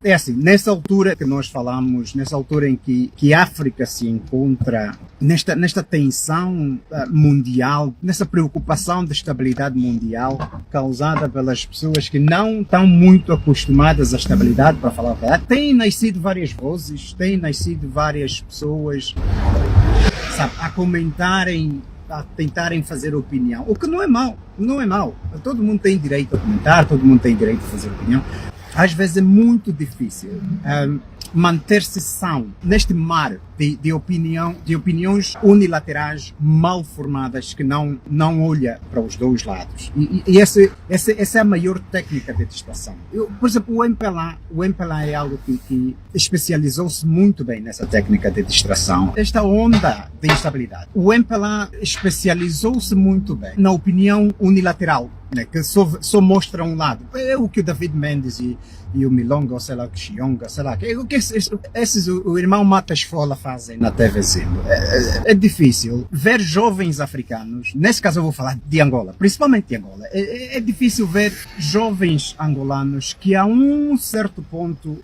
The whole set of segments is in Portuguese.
É assim, nessa altura que nós falamos, nessa altura em que a África se encontra nesta tensão mundial, nessa preocupação de estabilidade mundial causada pelas pessoas que não estão muito acostumadas à estabilidade, para falar a verdade, têm nascido várias vozes, têm nascido várias pessoas, sabe, a comentarem, a tentarem fazer opinião, o que não é mau, não é mau. Todo mundo tem direito a comentar, todo mundo tem direito a fazer opinião. Às vezes é muito difícil manter-se são neste mar de opiniões unilaterais mal formadas que não olha para os dois lados. E essa é a maior técnica de distração. Por exemplo, o MPLA é algo que especializou-se muito bem nessa técnica de distração. Esta onda de instabilidade. O MPLA especializou-se muito bem na opinião unilateral, né, que só mostra um lado. É o que o David Mendes e o Milonga, ou sei lá, o Xionga, sei lá, o que o irmão Matas Fola fazem na TVzinho. É difícil ver jovens africanos, nesse caso eu vou falar de Angola, principalmente de Angola, é difícil ver jovens angolanos que a um certo ponto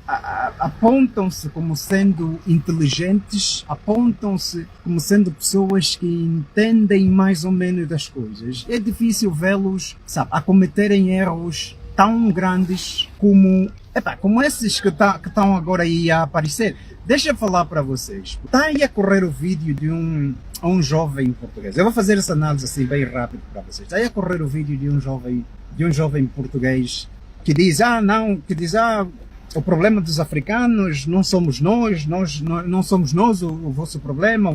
apontam-se como sendo inteligentes, apontam-se como sendo pessoas que entendem mais ou menos das coisas. É difícil vê-los, sabe, a cometerem erros tão grandes como esses que estão agora aí a aparecer. Deixa eu falar para vocês. Está aí a correr o vídeo de um jovem português. Eu vou fazer essa análise assim bem rápido para vocês. Está aí a correr o vídeo de um jovem português que diz, o problema dos africanos não somos nós não somos nós o vosso problema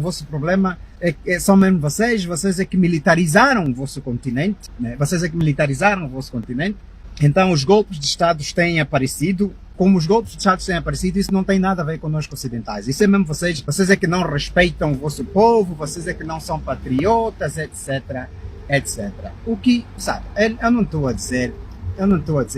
são mesmo vocês é que militarizaram o vosso continente, né? Vocês é que militarizaram o vosso continente. Então os golpes de Estado têm aparecido, como os golpes de Estado têm aparecido, isso não tem nada a ver com nós ocidentais. Isso é mesmo vocês é que não respeitam o vosso povo, vocês é que não são patriotas, etc, etc. O que, sabe, eu não estou a dizer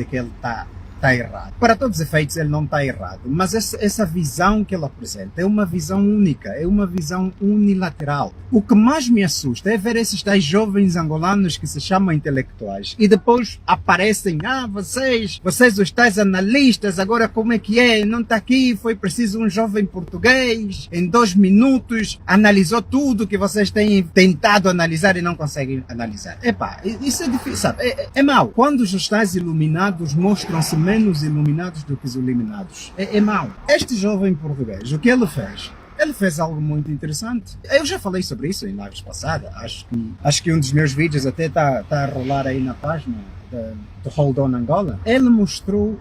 que ele está errado. Para todos os efeitos ele não está errado, mas essa visão que ele apresenta é uma visão única, é uma visão unilateral. O que mais me assusta é ver esses tais jovens angolanos que se chamam intelectuais e depois aparecem, vocês os tais analistas, agora como é que é? Não está aqui, foi preciso um jovem português, em 2 minutos analisou tudo que vocês têm tentado analisar e não conseguem analisar. Isso é difícil, sabe? É mau. Quando os tais iluminados mostram-se menos iluminados do que os iluminados. É mau. Este jovem português, o que ele fez? Ele fez algo muito interessante. Eu já falei sobre isso em lives passadas. Acho que um dos meus vídeos até está a rolar aí na página do Hold On Angola. Ele mostrou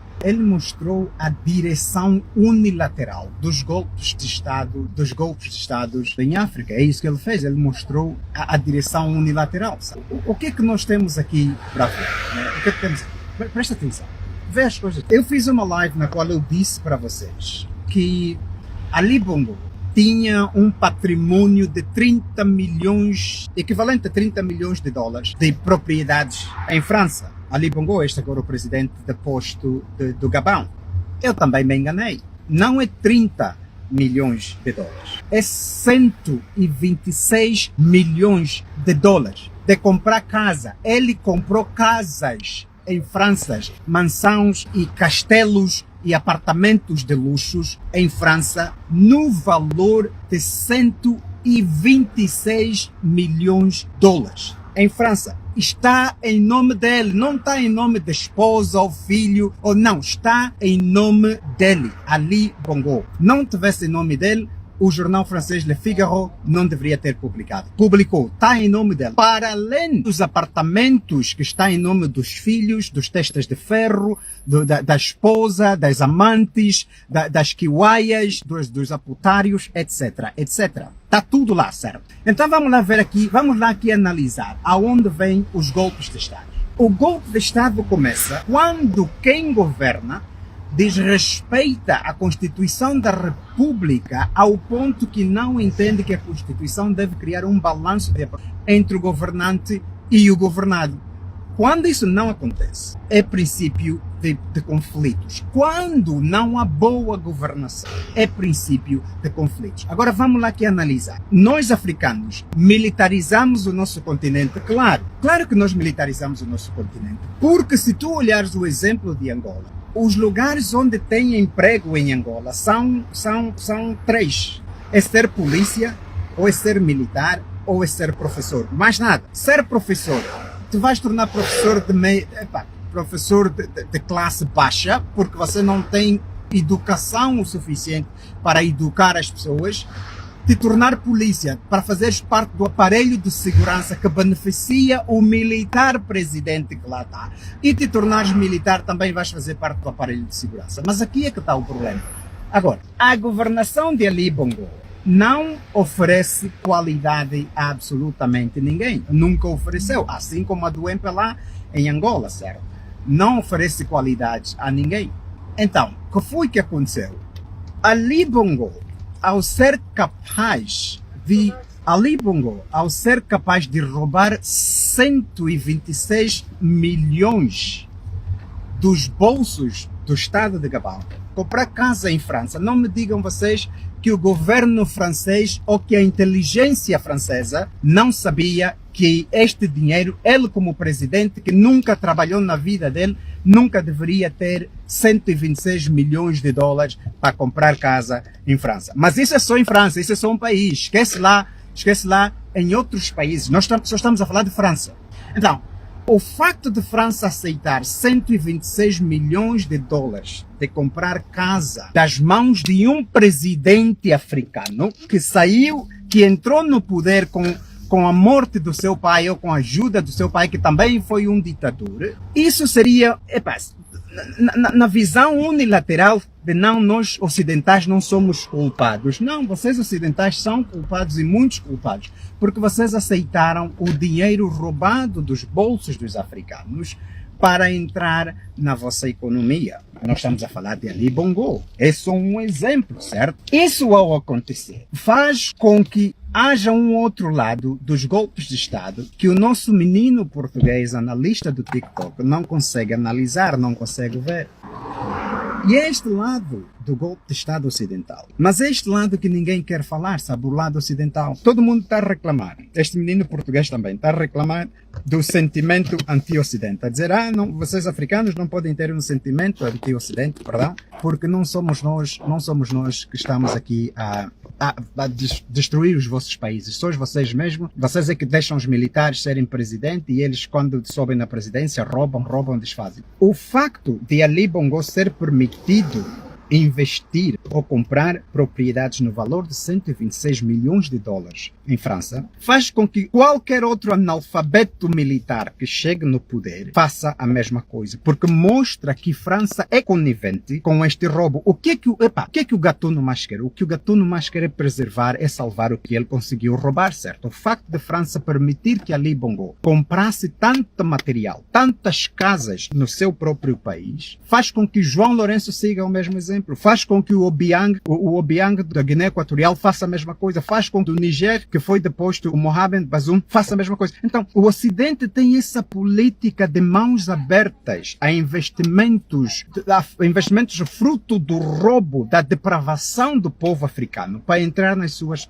a direção unilateral dos golpes de Estado em África. É isso que ele fez. Ele mostrou a direção unilateral. Sabe? O que é que nós temos aqui para ver? Né? O que é que temos? Presta atenção. Vê as coisas. Eu fiz uma live na qual eu disse para vocês que Ali Bongo tinha um patrimônio de 30 milhões, equivalente a 30 milhões de dólares de propriedades em França. Ali Bongo, este agora o presidente deposto do Gabão. Eu também me enganei. Não é 30 milhões de dólares. É 126 milhões de dólares de comprar casa. Ele comprou casas em França, mansões e castelos e apartamentos de luxos em França no valor de 126 milhões de dólares. Em França. Está em nome dele, não está em nome da esposa ou filho, ou não, está em nome dele, Ali Bongo. Não tivesse em nome dele, o jornal francês Le Figaro não deveria ter publicado. Publicou, está em nome dela. Para além dos apartamentos que está em nome dos filhos, dos testas de ferro, da esposa, das amantes, das quiuaias, dos apotários, etc, etc. Está tudo lá, certo? Então vamos lá aqui analisar aonde vêm os golpes de Estado. O golpe de Estado começa quando quem governa desrespeita a Constituição da República ao ponto que não entende que a Constituição deve criar um balanço entre o governante e o governado. Quando isso não acontece, é princípio de conflitos. Quando não há boa governação, é princípio de conflitos. Agora vamos lá aqui analisar. Nós africanos militarizamos o nosso continente, claro que nós militarizamos o nosso continente. Porque se tu olhares o exemplo de Angola, Os lugares onde tem emprego em Angola são três. É ser polícia, ou é ser militar, ou é ser professor. Mais nada. Ser professor. Tu vais tornar professor de classe baixa, porque você não tem educação o suficiente para educar as pessoas. Te tornar polícia, para fazeres parte do aparelho de segurança que beneficia o militar presidente que lá está. E te tornares militar também vais fazer parte do aparelho de segurança. Mas aqui é que está o problema. Agora, a governação de Ali Bongo não oferece qualidade a absolutamente ninguém. Nunca ofereceu. Assim como a do MPLA em Angola, certo? Não oferece qualidade a ninguém. Então, o que foi que aconteceu? Ali Bongo, ao ser capaz de roubar 126 milhões dos bolsos do Estado de Gabão, comprar casa em França, não me digam vocês que o governo francês ou que a inteligência francesa não sabia que este dinheiro, ele como presidente, que nunca trabalhou na vida dele, nunca deveria ter 126 milhões de dólares para comprar casa em França. Mas isso é só em França, isso é só um país. Esquece lá em outros países. Nós só estamos a falar de França. Então, o facto de França aceitar 126 milhões de dólares de comprar casa das mãos de um presidente africano que entrou no poder com a morte do seu pai ou com a ajuda do seu pai, que também foi um ditador, isso seria, na visão unilateral de não, nós ocidentais não somos culpados. Não, vocês ocidentais são culpados e muitos culpados, porque vocês aceitaram o dinheiro roubado dos bolsos dos africanos para entrar na vossa economia. Nós estamos a falar de Ali Bongo. É só um exemplo, certo? Isso ao acontecer faz com que haja um outro lado dos golpes de Estado que o nosso menino português, analista do TikTok, não consegue analisar, não consegue ver. E é este lado do golpe de Estado ocidental. Mas é este lado que ninguém quer falar, sabe? O lado ocidental. Todo mundo está a reclamar. Este menino português também está a reclamar do sentimento anti-ocidente. A dizer, não, vocês africanos não podem ter um sentimento anti-ocidente, perdão, porque não somos nós que estamos aqui a destruir os vossos países. Sois vocês mesmos. Vocês é que deixam os militares serem presidente e eles, quando sobem na presidência, roubam, desfazem. O facto de Ali Bongo ser permitido investir ou comprar propriedades no valor de 126 milhões de dólares em França, faz com que qualquer outro analfabeto militar que chegue no poder faça a mesma coisa, porque mostra que França é conivente com este roubo. O que é que o Gatuno mais quer? O que o Gatuno mais quer é preservar, é salvar o que ele conseguiu roubar, certo? O facto de França permitir que Ali Bongo comprasse tanto material, tantas casas no seu próprio país, faz com que João Lourenço siga o mesmo exemplo. Faz com que o Obiang da Guiné Equatorial faça a mesma coisa. Faz com que o Niger, que foi deposto o Mohamed Bazoum, faça a mesma coisa. Então, o Ocidente tem essa política de mãos abertas a investimentos fruto do roubo, da depravação do povo africano para entrar nas suas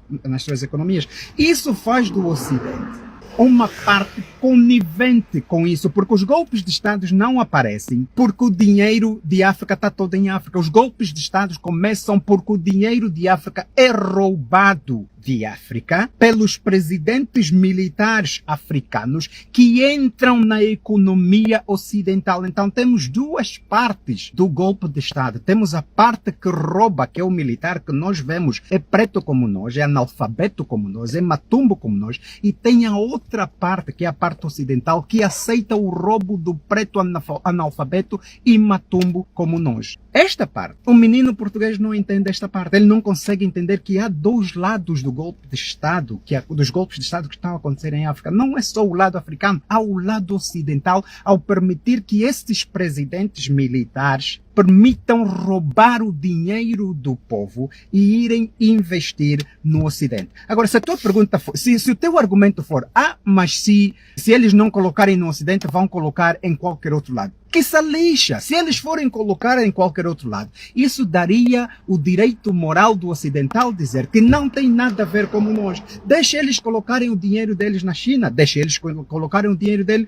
economias. Isso faz do Ocidente uma parte conivente com isso, porque os golpes de Estados não aparecem porque o dinheiro de África está todo em África. Os golpes de Estados começam porque o dinheiro de África é roubado de África pelos presidentes militares africanos que entram na economia ocidental. Então temos duas partes do golpe de Estado. Temos a parte que rouba, que é o militar, que nós vemos é preto como nós, é analfabeto como nós, é matumbo como nós, e tem a outra parte, que é a parte ocidental, que aceita o roubo do preto analfabeto e matumbo como nós. Esta parte, o menino português não entende esta parte. Ele não consegue entender que há dois lados do golpe de Estado, dos golpes de Estado que estão a acontecer em África. Não é só o lado africano, há o lado ocidental, ao permitir que estes presidentes militares permitam roubar o dinheiro do povo e irem investir no Ocidente. Agora, se a tua pergunta for, se o teu argumento for, mas se eles não colocarem no Ocidente, vão colocar em qualquer outro lado. que se lixa. Se eles forem colocar em qualquer outro lado, isso daria o direito moral do ocidental dizer que não tem nada a ver com nós. Deixa eles colocarem o dinheiro deles na China, deixa eles colocarem o dinheiro deles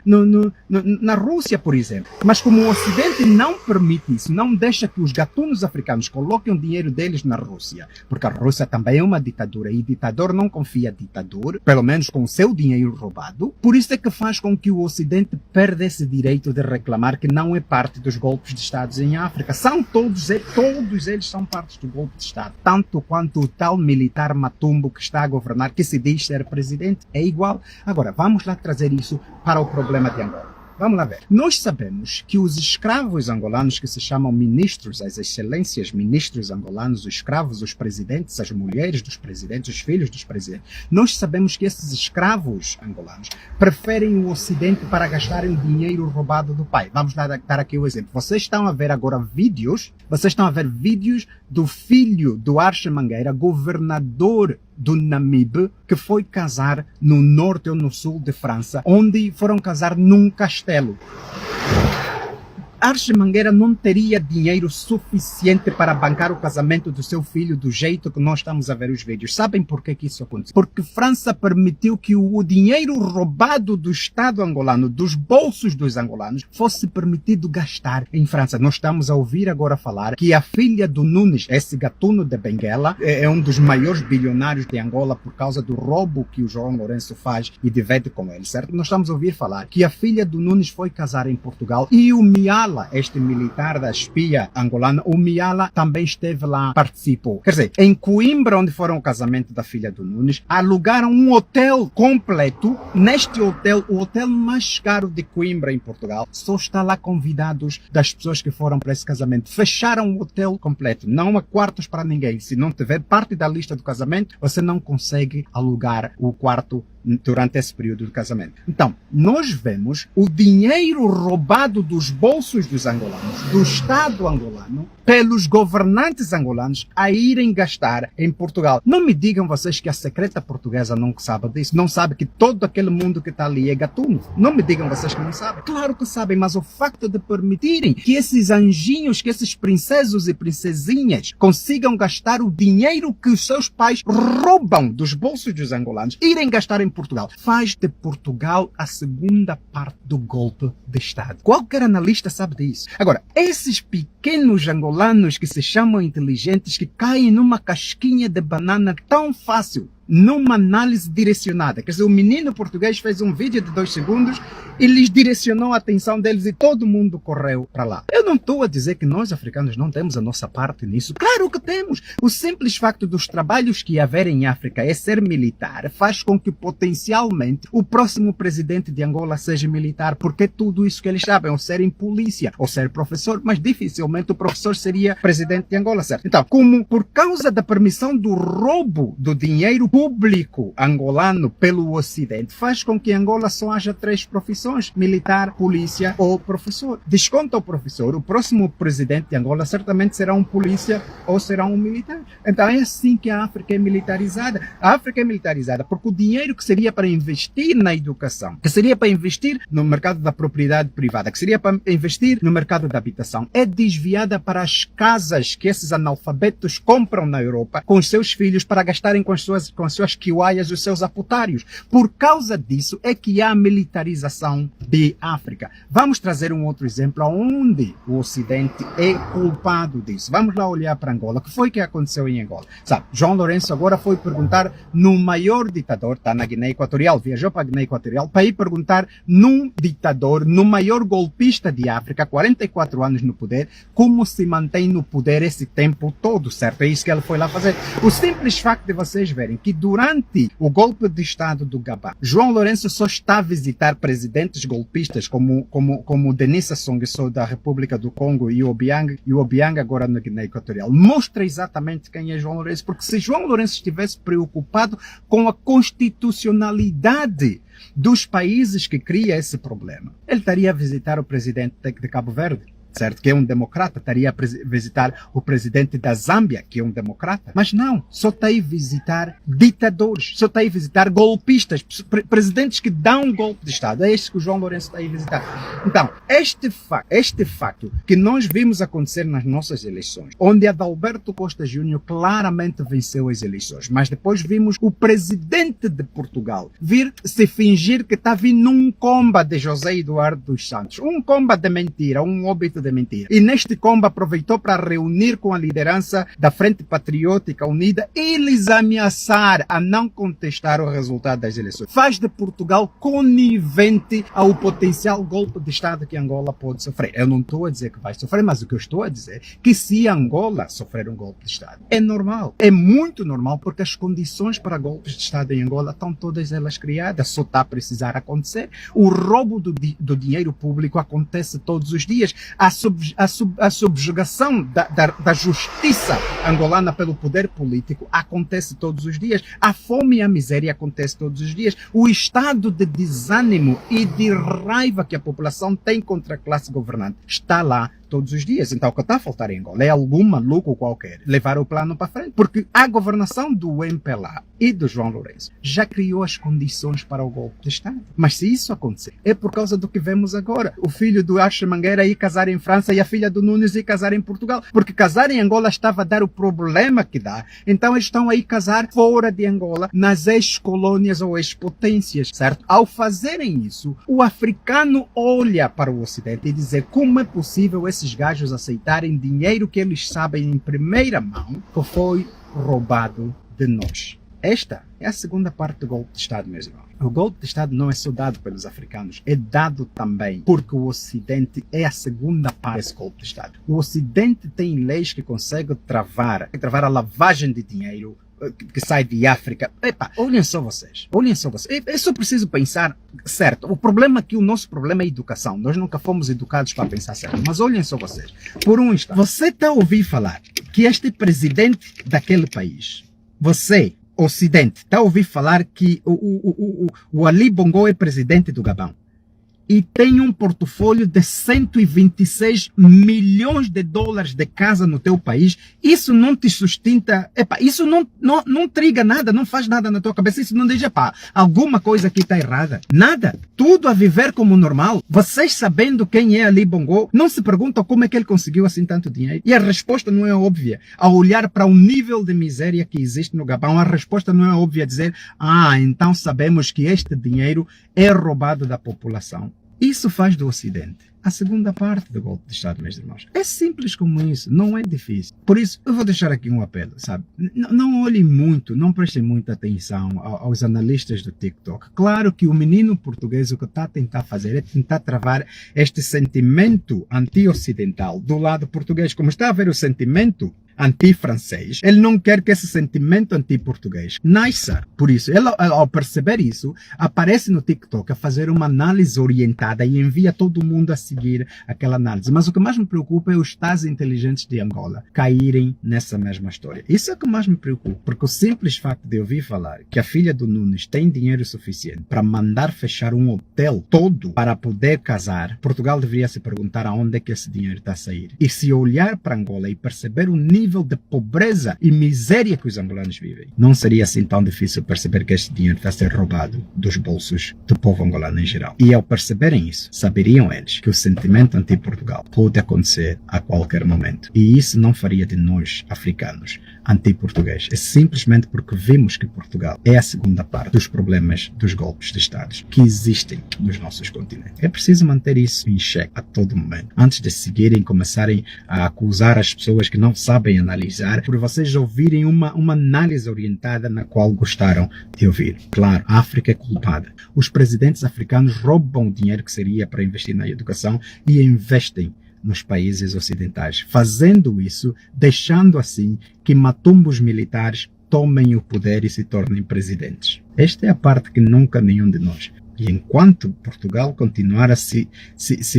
na Rússia, por exemplo. Mas como o Ocidente não permite isso, não deixa que os gatunos africanos coloquem o dinheiro deles na Rússia, porque a Rússia também é uma ditadura e ditador não confia em ditador, pelo menos com o seu dinheiro roubado, por isso é que faz com que o Ocidente perda esse direito de reclamar que não é parte dos golpes de Estado em África. Todos eles são parte do golpe de Estado. Tanto quanto o tal militar Matumbo que está a governar, que se diz ser presidente, é igual. Agora, vamos lá trazer isso para o problema de Angola. Vamos lá ver. Nós sabemos que os escravos angolanos, que se chamam ministros, as excelências ministros angolanos, os escravos, os presidentes, as mulheres dos presidentes, os filhos dos presidentes, nós sabemos que esses escravos angolanos preferem o Ocidente para gastarem o dinheiro roubado do pai. Vamos lá dar aqui o exemplo. Vocês estão a ver agora vídeos do filho do Arche Mangueira, governador do Namibe, que foi casar no norte ou no sul de França, onde foram casar num castelo. Arche Mangueira não teria dinheiro suficiente para bancar o casamento do seu filho do jeito que nós estamos a ver os vídeos. Sabem por que isso aconteceu? Porque França permitiu que o dinheiro roubado do Estado angolano, dos bolsos dos angolanos, fosse permitido gastar em França. Nós estamos a ouvir agora falar que a filha do Nunes, esse gatuno de Benguela, é um dos maiores bilionários de Angola por causa do roubo que o João Lourenço faz e divide com ele, certo? Nós estamos a ouvir falar que a filha do Nunes foi casar em Portugal e o Miala, este militar da espia angolana, o Miala também esteve lá, participou. Quer dizer, em Coimbra, onde foram o casamento da filha do Nunes, alugaram um hotel completo. Neste hotel, o hotel mais caro de Coimbra, em Portugal, só está lá convidados das pessoas que foram para esse casamento. Fecharam o hotel completo. Não há quartos para ninguém. Se não tiver parte da lista do casamento, você não consegue alugar o quarto durante esse período do casamento. Então, nós vemos o dinheiro roubado dos bolsos dos angolanos, do Estado angolano, pelos governantes angolanos a irem gastar em Portugal. Não me digam vocês que a secreta portuguesa não sabe disso, não sabe que todo aquele mundo que está ali é gatuno. Não me digam vocês que não sabem. Claro que sabem, mas o facto de permitirem que esses anjinhos, que esses princesos e princesinhas consigam gastar o dinheiro que os seus pais roubam dos bolsos dos angolanos, irem gastar em Portugal, faz de Portugal a segunda parte do golpe de Estado. Qualquer analista sabe disso. Agora, esses pequenos angolanos que se chamam inteligentes, que caem numa casquinha de banana tão fácil, numa análise direcionada. Quer dizer, o menino português fez um vídeo de 2 segundos e lhes direcionou a atenção deles e todo mundo correu para lá. Eu não estou a dizer que nós africanos não temos a nossa parte nisso. Claro que temos. O simples facto dos trabalhos que haver em África é ser militar faz com que potencialmente o próximo presidente de Angola seja militar, porque é tudo isso que eles sabem, ou serem polícia, ou ser professor, mas dificilmente o professor seria presidente de Angola, certo? Então, como por causa da permissão do roubo do dinheiro público angolano pelo Ocidente, faz com que em Angola só haja 3 profissões: militar, polícia ou professor. Desconta o professor, o próximo presidente de Angola certamente será um polícia ou será um militar. Então é assim que a África é militarizada. A África é militarizada porque o dinheiro que seria para investir na educação, que seria para investir no mercado da propriedade privada, que seria para investir no mercado da habitação, é desviada para as casas que esses analfabetos compram na Europa com os seus filhos para gastarem com as suas quiuaias, os seus aputários. Por causa disso é que há a militarização de África. Vamos trazer um outro exemplo onde o Ocidente é culpado disso. Vamos lá olhar para Angola. O que foi que aconteceu em Angola? Sabe, João Lourenço agora foi perguntar no maior ditador, está na Guiné Equatorial, viajou para a Guiné Equatorial para ir perguntar num ditador, no maior golpista de África, 44 anos no poder, como se mantém no poder esse tempo todo, certo? É isso que ele foi lá fazer. O simples facto de vocês verem que durante o golpe de Estado do Gabá, João Lourenço só está a visitar presidentes golpistas como Denis Sassou Nguesso da República do Congo e o Obiang agora na Guiné Equatorial. Mostra exatamente quem é João Lourenço, porque se João Lourenço estivesse preocupado com a constitucionalidade dos países que cria esse problema, ele estaria a visitar o presidente de Cabo Verde. certo? Que é um democrata, estaria a visitar o presidente da Zâmbia, que é um democrata. Mas não, só está aí visitar ditadores, só está aí visitar golpistas, presidentes que dão um golpe de Estado. É este que o João Lourenço está aí visitar. Então, este facto que nós vimos acontecer nas nossas eleições, onde Adalberto Costa Júnior claramente venceu as eleições, mas depois vimos o presidente de Portugal vir se fingir que está vindo num comba de José Eduardo dos Santos, um comba de mentira, um óbito de mentira. E neste comba aproveitou para reunir com a liderança da Frente Patriótica Unida e lhes ameaçar a não contestar o resultado das eleições. Faz de Portugal conivente ao potencial golpe de Estado que Angola pode sofrer. Eu não estou a dizer que vai sofrer, mas o que eu estou a dizer é que se Angola sofrer um golpe de Estado, é normal. É muito normal, porque as condições para golpes de Estado em Angola estão todas elas criadas, só está a precisar acontecer. O roubo do dinheiro público acontece todos os dias. A subjugação da justiça angolana pelo poder político acontece todos os dias. A fome e a miséria acontece todos os dias. O estado de desânimo e de raiva que a população tem contra a classe governante está lá todos os dias. Então o que está a faltar em Angola é algum maluco qualquer levar o plano para frente, porque a governação do MPLA e do João Lourenço já criou as condições para o golpe de Estado. Mas se isso acontecer, é por causa do que vemos agora. O filho do Archer Mangueira ir casar em França e a filha do Nunes ir casar em Portugal, porque casar em Angola estava a dar o problema que dá. Então eles estão aí casar fora de Angola, nas ex-colônias ou ex-potências, certo? Ao fazerem isso, o africano olha para o Ocidente e diz: como é possível esses gajos aceitarem dinheiro que eles sabem em primeira mão que foi roubado de nós? Esta é a segunda parte do golpe de Estado, meus irmãos. O golpe de Estado não é só dado pelos africanos, é dado também porque o Ocidente é a segunda parte desse golpe de Estado. O Ocidente tem leis que conseguem travar a lavagem de dinheiro que sai de África. Epa, olhem só vocês. Eu só preciso pensar certo. O problema aqui, o nosso problema é a educação. Nós nunca fomos educados para pensar certo. Mas olhem só vocês. Por um instante, você está a ouvir falar que este presidente daquele país, você, Ocidente, está a ouvir falar que o Ali Bongo é presidente do Gabão e tem um portfólio de 126 milhões de dólares de casa no teu país. Isso não te sustenta, isso não triga nada, não faz nada na tua cabeça. Isso não diz, alguma coisa aqui está errada. Nada. Tudo a viver como normal. Vocês sabendo quem é Ali Bongo, não se perguntam como é que ele conseguiu assim tanto dinheiro. E a resposta não é óbvia. Ao olhar para o nível de miséria que existe no Gabão, a resposta não é óbvia, dizer, então sabemos que este dinheiro é roubado da população. Isso faz do Ocidente a segunda parte do golpe de Estado, meus irmãos. É simples como isso, não é difícil. Por isso, eu vou deixar aqui um apelo, sabe? Não olhem muito, não prestem muita atenção aos analistas do TikTok. Claro que o menino português o que está a tentar fazer é tentar travar este sentimento anti-ocidental do lado português. Como está a ver o sentimento anti-francês, ele não quer que esse sentimento anti-português nasça. Por isso, ele, ao perceber isso, aparece no TikTok a fazer uma análise orientada e envia todo mundo a seguir aquela análise. Mas o que mais me preocupa é os Estados inteligentes de Angola caírem nessa mesma história. Isso é o que mais me preocupa, porque o simples facto de ouvir falar que a filha do Nunes tem dinheiro suficiente para mandar fechar um hotel todo para poder casar, Portugal deveria se perguntar aonde é que esse dinheiro está a sair. E se olhar para Angola e perceber o nível de pobreza e miséria que os angolanos vivem, não seria assim tão difícil perceber que este dinheiro está a ser roubado dos bolsos do povo angolano em geral. E ao perceberem isso, saberiam eles que o sentimento anti-Portugal pode acontecer a qualquer momento. E isso não faria de nós, africanos, anti-português. É simplesmente porque vimos que Portugal é a segunda parte dos problemas dos golpes de Estados que existem nos nossos continentes. É preciso manter isso em xeque a todo momento, antes de seguirem, começarem a acusar as pessoas que não sabem analisar, por vocês ouvirem uma análise orientada na qual gostaram de ouvir. Claro, a África é culpada. Os presidentes africanos roubam o dinheiro que seria para investir na educação e investem nos países ocidentais, fazendo isso, deixando assim que matumbos militares tomem o poder e se tornem presidentes. Esta é a parte que nunca nenhum de nós. E enquanto Portugal continuar a se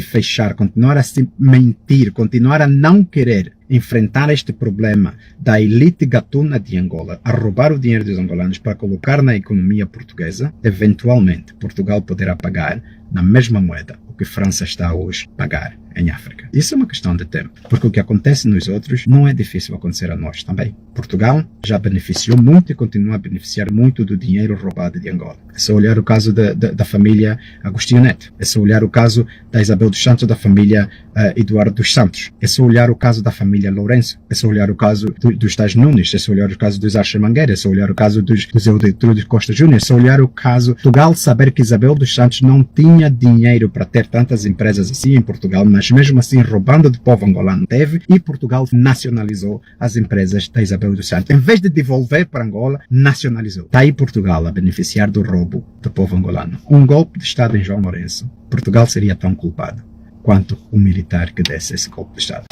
fechar, continuar a se mentir, continuar a não querer enfrentar este problema da elite gatuna de Angola, a roubar o dinheiro dos angolanos para colocar na economia portuguesa, eventualmente Portugal poderá pagar na mesma moeda o que França está hoje a pagar em África. Isso é uma questão de tempo, porque o que acontece nos outros não é difícil acontecer a nós também. Portugal já beneficiou muito e continua a beneficiar muito do dinheiro roubado de Angola. É só olhar o caso da família Agostinho Neto. É só olhar o caso da Isabel dos Santos, da família Eduardo dos Santos. É só olhar o caso da família Lourenço. É só olhar o caso dos Tais Nunes. É só olhar o caso dos Archer Mangueira. É só olhar o caso dos Eudetrudes Costa Júnior. É só olhar o caso Portugal, saber que Isabel dos Santos não tinha dinheiro para ter tantas empresas assim em Portugal, mas mesmo assim roubando do povo angolano teve, e Portugal nacionalizou as empresas da Isabel dos Santos. Em vez de devolver para Angola, nacionalizou. Está aí Portugal a beneficiar do roubo do povo angolano. Um golpe de Estado em João Lourenço, Portugal seria tão culpado quanto o militar que desse esse golpe de Estado.